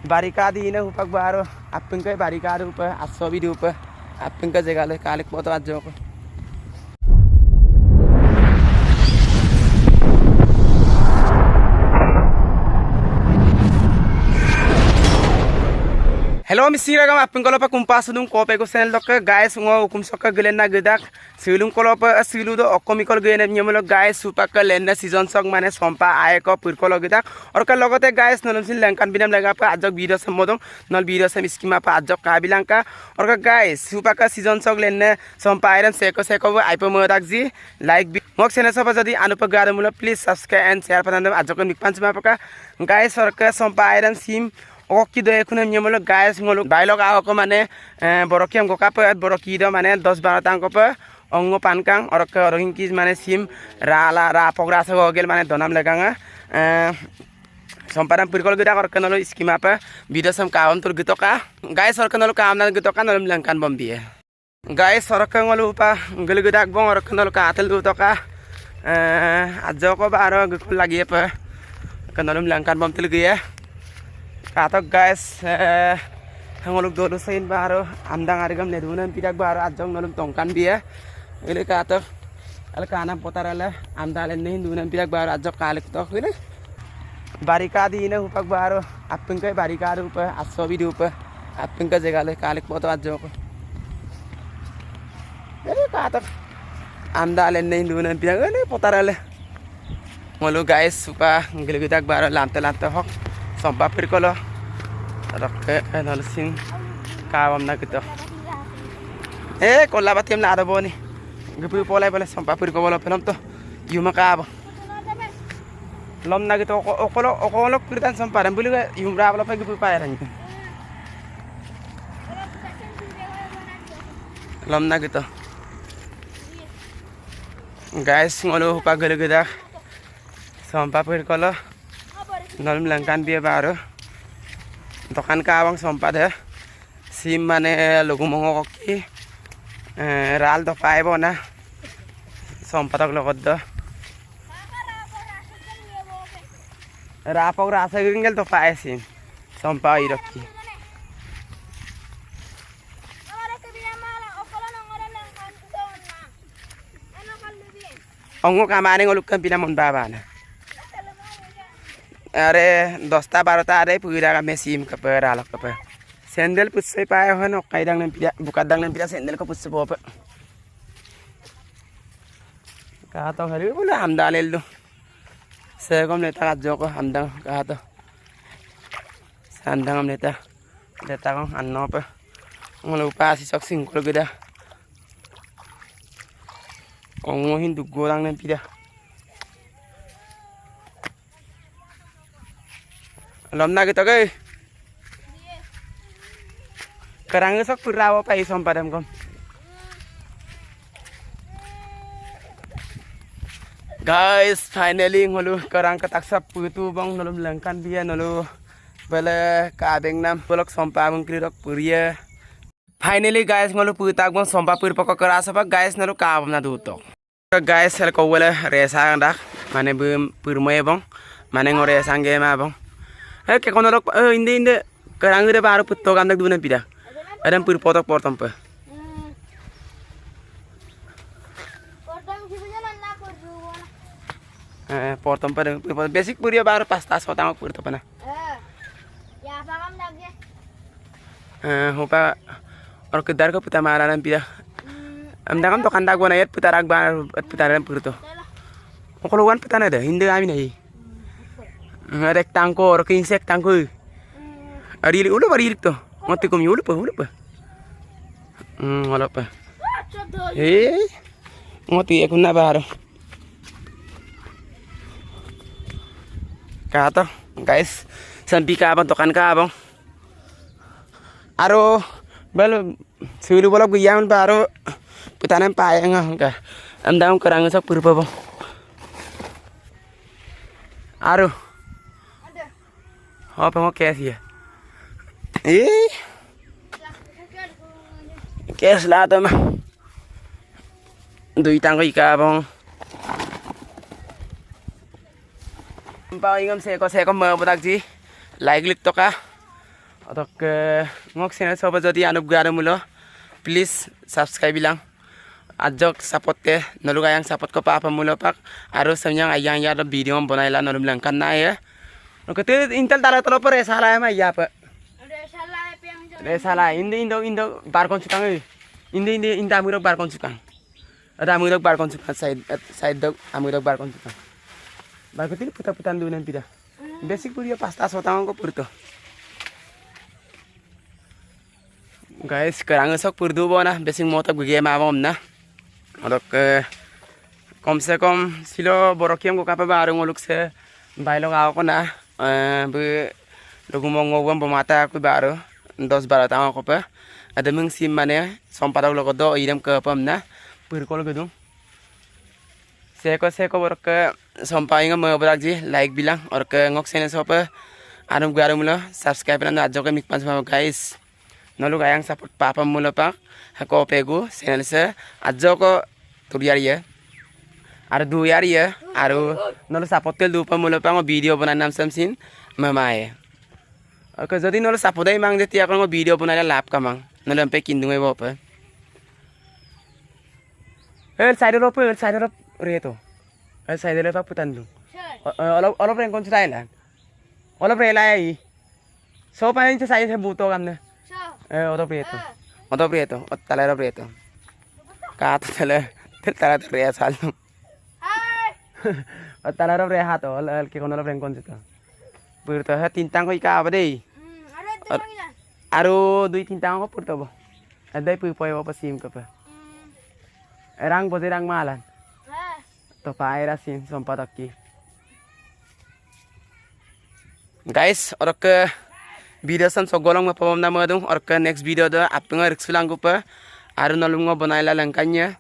Barikade ini upak baru, apa yang barikade upa, asobi di upa, apa yang jaga le kalik foto aja aku. Hello misira gam apin kolo pa kumpas dum ko pe ko sen lok guys ngo kum sok gelen na gedak silum kolo pa silu do okomi kol gelen nyemolo guys supa ka len na season sok mane sompa ae ko pur kolo gedak or ka logote guys nolum sin langkan binam laga pa ajok video samodong nol video sam skima pa ajok ka bilangka or ka guys supa ka season sok len na sompa iron seko ai pa modak ji like mok sene soba jodi anupa garo mulo please subscribe and share patandam ajok nik panch ma pa guys or ka sompa iron sim oki do ekune nyemolo guys ngolo bailok ako mane borokiam go kap boroki do mane 10-12 tang ko pa ongo pankang orok oroking kis mane sim ra pogra sa gogel mane donam leganga somparam pirkol gida or kanalo skima pa video sam kaon tur gitoka guys or kanalo kaam na gitoka nalum langkan bombi guys or ngolo pa ngel gidak bong or kanalo ka atel do toka ajo ko baro gukul lagi pa kanalum langkan bom tel ge Kata guys, ngolok dulu sein baru, amdang arigam nedunan pidak baru ajong nolum tongkan biya. Ini kata, al kana potarala, amdalen nih dunan pidak baru ajok kalik toh ini. Barikade ini upak baru, apeng kai barikade upa, asobi di upa, apeng kai jaga le kalik foto ajok. Ini kata, amdalen nih dunan pidak ini potarala. Ngolok guys, upa ngeligitak baru lante hok. Sompa pirkolo rokke nalsin kawam na gitu kola batim na ado boni gupu polai bole sompa pirkolo penom to yuma kaabo lom na gitu okolo pirtan sompa rambuli ga yumra bolo pa gupu pairan lom na gitu guys ngolo pa gele sompa pirkolo nolum langkan biya baru tokan kawang sompa deh sim mane logo mongoki ral do paibo na sompa tak logod do rapok rasa gingel do pae sim sompa iroki ongo kamane ngolukkan pinamon babana अरे 10-12 are pura kami sim kape ralok kape sendal pusai pae hono kaidang nan pida bukadang nan pida sendal ko pusai bope ka to hari bola hamdalel do segom neta joko hamdang ka to sandang neta ko anno pe ngolupa si sok sing ko geda ongo hindu gorang nan pida lom na gitu guys kerang sok purawo pa isom padam kom guys finally ngolu kerang ketaksa putu bang nolom langkan biya nolu bele kabeng nam bolok sompa mungkrirok puria finally guys ngolu putak bang sompa pur pokok kerasa pa guys nolu kabam na duto guys sel ko wala resa ndak mane bum purmoy bang mane ngore sange ma bang kayak kono rok inde kerang udah baru putok andak dunan pida ada pur potok portom pe portom pe basic puria baru pasta sotang pur to pana ya paham lagi hopa or kedar ko puta maranan pida amdakam to kandak gona yet putarak bar putaran pur to okolowan putana da inde ami nai rek tangko or insek tangko ari ulo bari to mati komi ulo pa ngolo pa mati ek na baro kato guys sampi ka abang tokan ka abang aro bal sulu bolok guyam baro putanan paeng ka andam kerang sak purpa bang aro apa mau kes ya? Kes lah tuh mah. Dui tangko ika bang. Pao ingam seko mơ budak ji. Like lik to ka. Otok ngok channel sobat jadi anu garo mulo please subscribe bilang ajok support te nolu gayang support ko pa mulo pak aro samyang ayang ya video banaila nolu bilang kan na ya okete intel tala tolo pare sala ma ya pa Udah salah yang re sala indo bar kon sukang indi inda amurok bar kon sukang ada amurok bar kon sukang side dog amurok bar kon sukang bar ko tin puta-putan dunan pida basic puria pasta sotang ko purto guys kerang sok purdu bona basic moto gue ma bom na odok kom se kom silo borokiam ko kapa baru ngoluk se bailo ga ko na be lugumong ngowam bomata ko baru 10-12 tahun ko pa ada meng sim mane sompada lo do idam ke pam na purkol gedung seko borok sompai nga mo bragji like bilang or ke ngok sene sopa anum garum lo subscribe na ajo ke mikpan sama guys nolu gayang support papa mulo pak hako pegu channel se ajo ko turiar ya ar du yar ya aru nolu support tel du pa mulo pak video banan nam samsin mamae oke jadi nolu support dai mang deti ako video banala lap kamang nolu ampe kindung e bopa side ro reto side ro pak putan lu olop ren kon chai olop re lai so pa ni sai se buto gamne Otro prieto, talero prieto. Kato talero pria saldo. Talero pria hato, el que cono lo pren concito. Purto ha tintang ko ika apa dei? Aro dui tintang ko purto bo. Adai pu poy bo pasim ko pa. Erang bo dirang malan. To pa era sim sompat aqui. Guys, orok video san so golong mapamam na madung or ka next video do apnga rixulang ko pa aru nalungo banaila langkanya